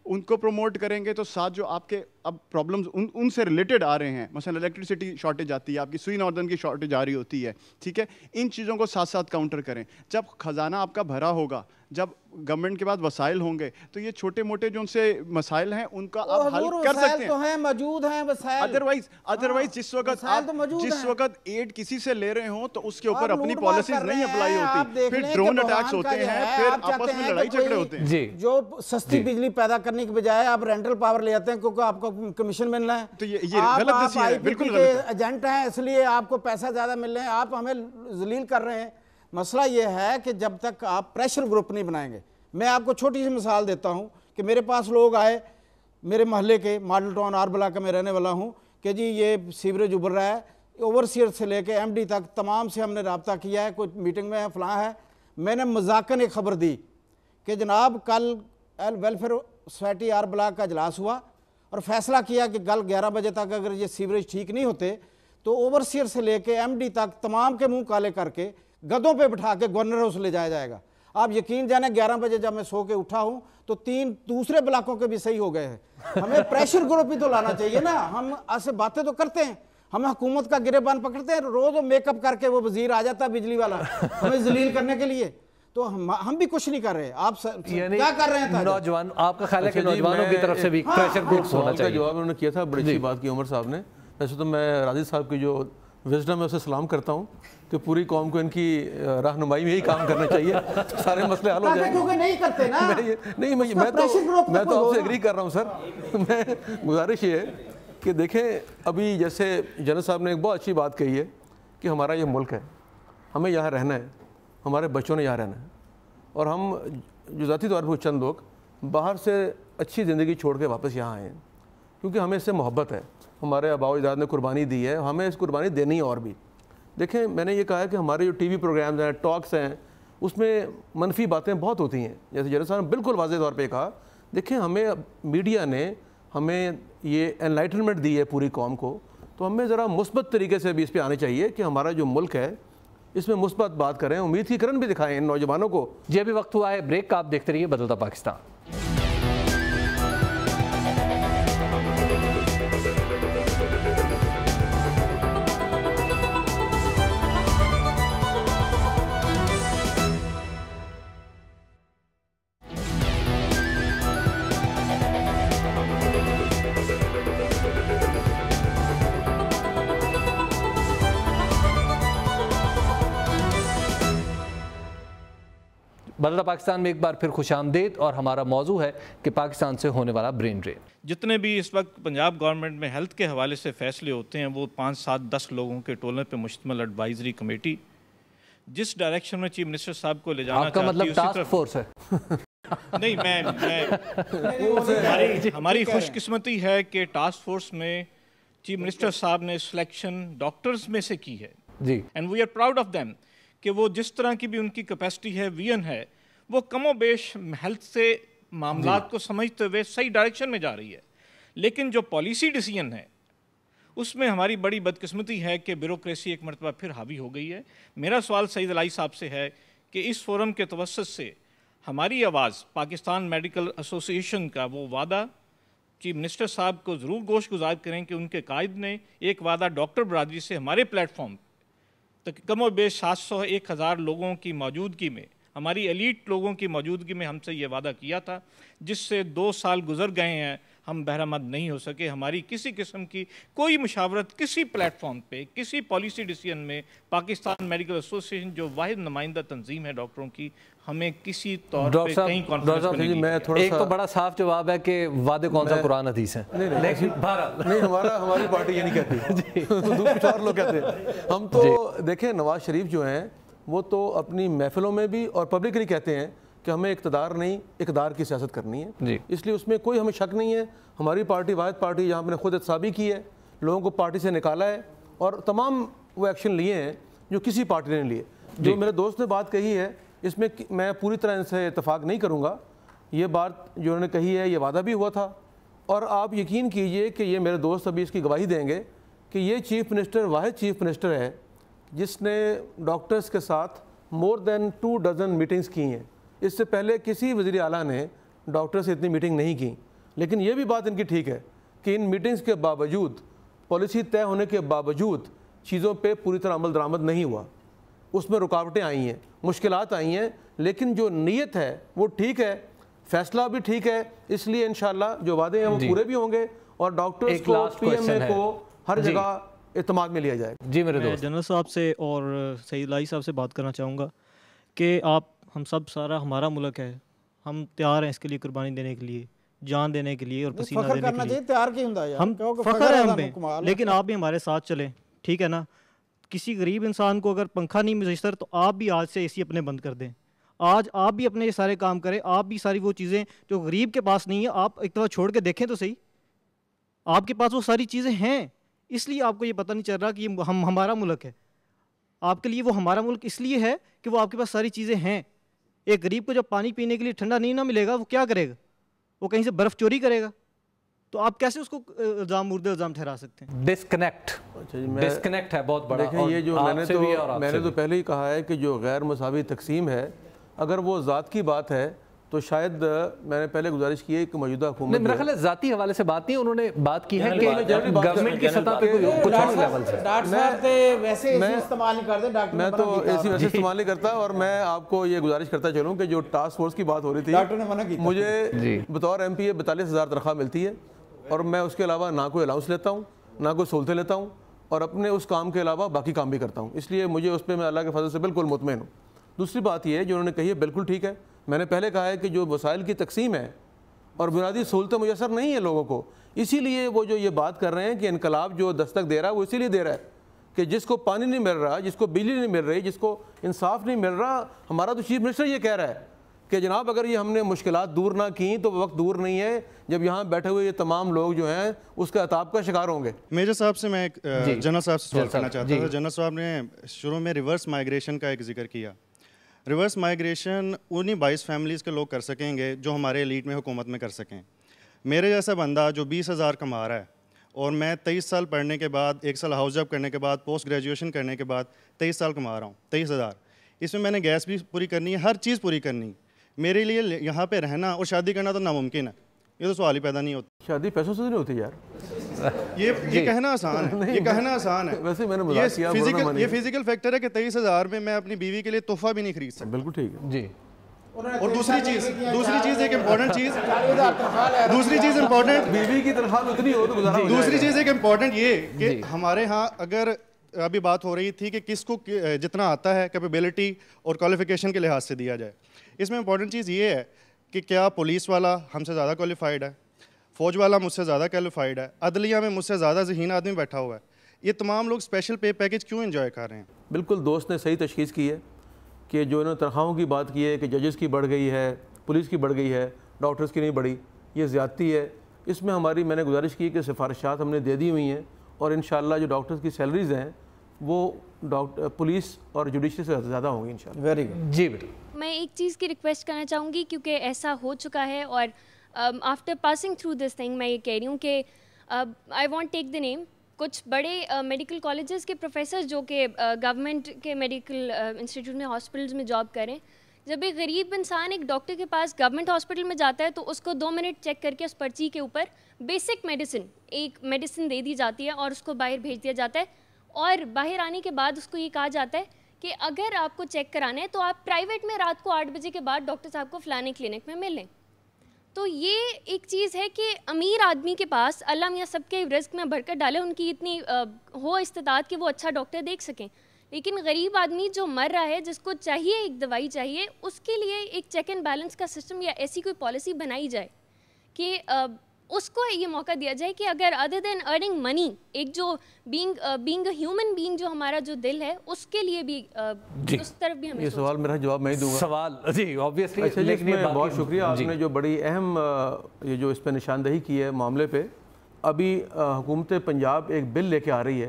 उनको प्रमोट करेंगे तो साथ जो आपके अब प्रॉब्लम्स उनसे रिलेटेड आ रहे हैं, मसलन इलेक्ट्रिसिटी शॉर्टेज आती है, आपकी सुई नॉर्दर्न की शॉर्टेज आ रही होती है, ठीक है, इन चीज़ों को साथ साथ काउंटर करें। जब खजाना आपका भरा होगा, जब गवर्नमेंट के पास वसाइल होंगे, तो ये छोटे मोटे जो उनसे मसाइल हैं उनका आप हल कर सकते हैं। तो हैं, मौजूद हैं वसाइल। अदरवाइज जिस वक्त आप जिस वक्त एड किसी से ले रहे हो तो उसके ऊपर अपनी पॉलिसीज नहीं अप्लाई होती, फिर ड्रोन अटैक्स होते हैं, फिर आपस में लड़ाई झगड़े होते हैं। जो सस्ती बिजली पैदा करने के बजाय आप रेंटल पावर ले आते हैं क्योंकि आपको कमीशन मिलना है, तो ये गलत डिसीजन है, बिल्कुल गलत है। एजेंट हैं इसलिए आपको पैसा ज्यादा मिल रहे हैं, आप हमें जलील कर रहे हैं। मसला ये है कि जब तक आप प्रेशर ग्रुप नहीं बनाएंगे, मैं आपको छोटी सी मिसाल देता हूं कि मेरे पास लोग आए, मेरे मोहल्ले के मॉडल टाउन आरबला का मैं रहने वाला हूं, कि जी ये सीवरेज उभर रहा है, ओवरसीयर से लेके एमडी तक तमाम से हमने रब्ता किया है, कोई मीटिंग में है, फलां है। मैंने मजाकन एक खबर दी कि जनाब कल वेलफेयर सोसाइटी आरबला का इजलास हुआ और फैसला किया कि कल 11 बजे तक अगर ये सीवरेज ठीक नहीं होते तो ओवरसीयर से लेके एमडी तक तमाम के मुंह काले करके गधों पे बिठा के गवर्नर हाउस ले जाया जाएगा। आप यकीन जाने 11 बजे जब मैं सो के उठा हूं तो 3 दूसरे ब्लॉकों के भी सही हो गए हैं। हमें प्रेशर ग्रुप भी तो लाना चाहिए ना। हम ऐसे बातें तो करते हैं, हम हुकूमत का गिरेबान पकड़ते हैं, रोज मेकअप करके वो वजीर आ जाता है बिजली वाला हमें जलील करने के लिए, तो हम भी कुछ नहीं कर रहे। आप क्या कर रहे हैं? नौजवान, आपका ख्याल है कि नौजवानों की तरफ से भी प्रेशर ग्रुप्स होना चाहिए? जवाब उन्होंने किया था, बड़ी अच्छी बात की उमर साहब ने। वैसे तो मैं राजी साहब की जो विजडम है उसे सलाम करता हूँ कि पूरी कौम को इनकी रहनुमाई में ही काम करना चाहिए, तो सारे मसले हल हो जाएंगे। क्योंकि नहीं करते ना। मैं तो आपसे एग्री कर रहा हूँ सर। मैं गुजारिश ये है कि देखें, अभी जैसे जनरल साहब ने एक बहुत अच्छी बात कही है कि हमारा ये मुल्क है, हमें यहाँ रहना है, हमारे बच्चों ने यहाँ रहना है, और हम जो ज़ाती तौर पर चंद लोग बाहर से अच्छी ज़िंदगी छोड़ के वापस यहाँ आए हैं क्योंकि हमें इससे मोहब्बत है। हमारे आबाओ अजदाद ने कुर्बानी दी है, हमें इस कुर्बानी देनी है। और भी देखें, मैंने ये कहा है कि हमारे जो टीवी प्रोग्राम्स हैं, टॉक्स हैं, उसमें मनफी बातें बहुत होती हैं। जैसे जनरल साहब ने बिल्कुल वाज़ेह तौर पे कहा, देखें हमें मीडिया ने हमें ये एनलाइटनमेंट दी है पूरी कौम को, तो हमें ज़रा मुस्बत तरीके से भी इस पर आने चाहिए कि हमारा जो मुल्क है इसमें मुस्बत बात करें, उम्मीद की किरण भी दिखाएं इन नौजवानों को। जी अभी वक्त हुआ है ब्रेक का, आप देखते रहिए बदलता पाकिस्तान। बदलता पाकिस्तान में एक बार फिर खुशामदीद, और हमारा मौजू है कि पाकिस्तान से होने वाला ब्रेन ड्रेन। जितने भी इस वक्त पंजाब गवर्नमेंट में हेल्थ के हवाले से फ़ैसले होते हैं वो 5, 7, 10 लोगों के टोले पे मुश्तमिल एडवाइजरी कमेटी जिस डायरेक्शन में चीफ मिनिस्टर साहब को ले जाना आपका मतलब टास्क फोर्स है? नहीं, हमारी खुशकिस्मती है कि टास्क फोर्स में चीफ मिनिस्टर साहब ने सिलेक्शन डॉक्टर्स में से की है जी, and we are proud of them कि वो जिस तरह की भी उनकी कैपेसिटी है, विजन है, वो कमो बेश हेल्थ से मामलात को समझते हुए सही डायरेक्शन में जा रही है। लेकिन जो पॉलिसी डिसीजन है उसमें हमारी बड़ी बदकिस्मती है कि ब्यूरोक्रेसी एक मरतबा फिर हावी हो गई है। मेरा सवाल सईद अलाई साहब से है कि इस फोरम के तवस्सुत से हमारी आवाज़ पाकिस्तान मेडिकल एसोसिएशन का वो वादा चीफ मिनिस्टर साहब को ज़रूर गोश गुजार करें कि उनके कायद ने एक वादा डॉक्टर बरादरी से हमारे प्लेटफॉर्म तक कमो बेश 700-1000 लोगों की मौजूदगी में, हमारी एलीट लोगों की मौजूदगी में हमसे ये वादा किया था, जिससे 2 साल गुजर गए हैं, हम बहरामंद नहीं हो सके। हमारी किसी किस्म की कोई मुशावरत किसी प्लेटफॉर्म पे, किसी पॉलिसी डिसीजन में पाकिस्तान मेडिकल एसोसिएशन जो वाहिद नुमाइंदा तंजीम है डॉक्टरों की, हमें किसी तौर पे कहीं कॉन्फ्रेंस नहीं। एक तो बड़ा साफ जवाब है कि वादे कौन सा कुरान हदीस है, लेकिन हमारी पार्टी ये नहीं कहती कुछ और लोग कहते हैं। हम तो देखें, नवाज शरीफ जो हैं वो तो अपनी महफिलों में भी और पब्लिकली कहते हैं कि हमें इक़्तिदार नहीं, इक़्तिदार की सियासत करनी है जी। इसलिए उसमें कोई हमें शक नहीं है। हमारी पार्टी वाहिद पार्टी जहाँ हमने खुद एहतसाबी की है, लोगों को पार्टी से निकाला है और तमाम वो एक्शन लिए हैं जो किसी पार्टी ने लिए। जो मेरे दोस्त ने बात कही है इसमें मैं पूरी तरह इनसे इत्तेफाक नहीं करूँगा। ये बात जो उन्होंने कही है ये वादा भी हुआ था, और आप यकीन कीजिए कि ये मेरे दोस्त अभी इसकी गवाही देंगे कि ये चीफ मिनिस्टर वाहिद चीफ मिनिस्टर है जिसने डॉक्टर्स के साथ मोर देन 2 डज़न मीटिंग्स की हैं। इससे पहले किसी वज़ीर आला ने डॉक्टर से इतनी मीटिंग नहीं की। लेकिन ये भी बात इनकी ठीक है कि इन मीटिंग्स के बावजूद, पॉलिसी तय होने के बावजूद चीज़ों पे पूरी तरह अमल दरामद नहीं हुआ। उसमें रुकावटें आई हैं, मुश्किलात आई हैं, लेकिन जो नीयत है वो ठीक है, फैसला भी ठीक है। इसलिए इंशाल्लाह जो वादे हैं वो पूरे भी होंगे और डॉक्टर्स को, पीएमए को हर जगह इत्मीनान में लिया जाएगा। जी मेरे मैं दोस्त, जनरल साहब से और सईद लाई साहब से बात करना चाहूँगा कि आप, हम सब, सारा हमारा मुल्क है, हम तैयार हैं इसके लिए कुर्बानी देने के लिए, जान देने के लिए और पसीना देने के लिए। तैयार क्यों होता है यार? हम फख्र है हम पे, लेकिन आप भी हमारे साथ चलें, ठीक है ना। किसी गरीब इंसान को अगर पंखा नहीं मैसर तो आप भी आज से एसी अपने बंद कर दें। आज आप भी अपने ये सारे काम करें, आप भी सारी वो चीज़ें जो गरीब के पास नहीं है आप एक दफ़ा छोड़ के देखें तो सही। आपके पास वो सारी चीज़ें हैं, इसलिए आपको ये पता नहीं चल रहा कि ये हमारा मुल्क है। आपके लिए वो हमारा मुल्क इसलिए है कि वो आपके पास सारी चीज़ें हैं। एक गरीब को जब पानी पीने के लिए ठंडा नहीं ना मिलेगा वो क्या करेगा? वो कहीं से बर्फ़ चोरी करेगा। तो आप कैसे उसको मुर्दे इल्ज़ाम ठहरा सकते हैं? डिस्कनेक्ट है बहुत बड़ा। देखिए ये जो मैंने तो पहले ही कहा है कि जो गैर मसावी तकसीम है, अगर वो ज़ात की बात है तो शायद मैंने पहले गुजारिश की है कि मौजूदा हुकूमत, मेरा ख्याल है ज़ाती हवाले से बात नहीं, उन्होंने बात की है कि गवर्नमेंट की सतह पे कुछ और लेवल से। डॉक्टर साहब वैसे इस्तेमाल नहीं करते, डॉक्टर मैं तो ऐसी वैसे इस्तेमाल नहीं करता। और मैं आपको ये गुजारिश करता चलूँ कि जो टास्क फोर्स की बात हो रही थी, डॉक्टर ने मना किया। मुझे बतौर MPA 42,000 तनख्वाह मिलती है और मैं उसके अलावा ना कोई अलाउंस लेता हूँ, ना कोई सहूलतें लेता हूँ और अपने उस काम के अलावा बाकी काम भी करता हूँ। इसलिए मुझे उस पर मैं अल्लाह के फजल से बिल्कुल मुतमईन हूँ। दूसरी बात यह है जो उन्होंने कही है बिल्कुल ठीक है। मैंने पहले कहा है कि जो वसाइल की तकसीम है और बुनियादी सहूलतें मुयसर नहीं है लोगों को, इसीलिए वो जो ये बात कर रहे हैं कि इनकलाब जो दस्तक दे रहा है वो इसीलिए दे रहा है कि जिसको पानी नहीं मिल रहा, जिसको बिजली नहीं मिल रही, जिसको इंसाफ नहीं मिल रहा, हमारा तो चीफ मिनिस्टर ये कह रहा है कि जनाब अगर ये हमने मुश्किलात दूर ना की तो वक्त दूर नहीं है जब यहाँ बैठे हुए ये तमाम लोग जो हैं उसके अताब का शिकार होंगे। मेजर साहब से मैं जनरल साहब से सवाल करना चाहता था। जनरल साहब ने शुरू में रिवर्स माइग्रेशन का एक जिक्र किया। रिवर्स माइग्रेशन उन्हीं 22 फैमिलीज़ के लोग कर सकेंगे जो हमारे एलीट में हुकूमत में कर सकें। मेरे जैसा बंदा जो 20,000 कमा रहा है और मैं 23 साल पढ़ने के बाद, 1 साल हाउस जॉब करने के बाद, पोस्ट ग्रेजुएशन करने के बाद 23 साल कमा रहा हूँ, 23,000। इसमें मैंने गैस भी पूरी करनी है, हर चीज़ पूरी करनी। मेरे लिए यहाँ पे रहना और शादी करना तो नामुमकिन है, ये तो सवाल ही पैदा नहीं होता। शादी पैसों से नहीं होती यार, ये कहना आसान है, ये कहना आसान है। वैसे मैंने ये फिजिकल फैक्टर है कि 23,000 में मैं अपनी बीवी के लिए तोहफा भी नहीं खरीद सकता। बिल्कुल ठीक है जी। और दूसरी चीज एक इम्पोर्टेंट चीज, बीवी की तनख्वाह उतनी हो तो गुजारा हो दूसरी चीज एक इम्पोर्टेंट ये कि हमारे यहाँ अगर अभी बात हो रही थी कि किसको जितना आता है कैपेबिलिटी और क्वालिफिकेशन के लिहाज से दिया जाए। इसमें इम्पोर्टेंट चीज़ ये है कि क्या पुलिस वाला हमसे ज़्यादा क्वालिफाइड है, फ़ौज वाला मुझसे ज़्यादा क्वालिफाइड है, अदलिया में मुझसे ज़्यादा ज़हीन आदमी बैठा हुआ है, ये तमाम लोग स्पेशल पे पैकेज क्यों एंजॉय कर रहे हैं? बिल्कुल दोस्त ने सही तशख़ीस की है कि जो इन्होंने तनख्वाहों की बात की है कि जजेस की बढ़ गई है, पुलिस की बढ़ गई है, डॉक्टर्स की नहीं बढ़ी, ये ज़्यादती है। इसमें हमारी मैंने गुजारिश की कि सिफारिशात हमने दे दी हुई हैं और इंशाअल्लाह जो डॉक्टर्स की सैलरीज़ हैं वो पुलिस और जुडिशरी से ज़्यादा होंगी इंशाअल्लाह। Very good. जी बेटा, मैं एक चीज़ की रिक्वेस्ट करना चाहूँगी क्योंकि ऐसा हो चुका है और after passing through this thing मैं ये कह रही हूँ कि I want take the name. कुछ बड़े मेडिकल कॉलेजेस के प्रोफेसर जो कि गवर्नमेंट के मेडिकल इंस्टीट्यूट में, हॉस्पिटल्स में जॉब करें, जब एक गरीब इंसान एक डॉक्टर के पास गवर्नमेंट हॉस्पिटल में जाता है तो उसको 2 मिनट चेक करके उस पर्ची के ऊपर बेसिक मेडिसिन दे दी जाती है और उसको बाहर भेज दिया जाता है। और बाहर आने के बाद उसको ये कहा जाता है कि अगर आपको चेक कराना है तो आप प्राइवेट में रात को 8 बजे के बाद डॉक्टर साहब को फलाने क्लिनिक में मिलें। तो ये एक चीज़ है कि अमीर आदमी के पास अल्लाह मियाँ सबके रिस्क में भरकर डाले, उनकी इतनी हो इस्तिताअत कि वो अच्छा डॉक्टर देख सकें, लेकिन गरीब आदमी जो मर रहा है, जिसको चाहिए एक दवाई चाहिए, उसके लिए एक चेक एंड बैलेंस का सिस्टम या ऐसी कोई पॉलिसी बनाई जाए कि उसको ये मौका दिया जाए कि अगर अदर देन अर्निंग मनी, एक जो बीइंग अ ह्यूमन बीइंग जो हमारा जो दिल है उसके लिए भी उस तरफ भी हमें ये सवाल मेरा जवाब मैं ही दूंगा। सवाल जी ऑब्वियसली। अच्छा, लेकिन बहुत शुक्रिया आपने जो बड़ी अहम ये जो इस पर निशानदही की है मामले पे। अभी हुकूमत पंजाब एक बिल लेके आ रही है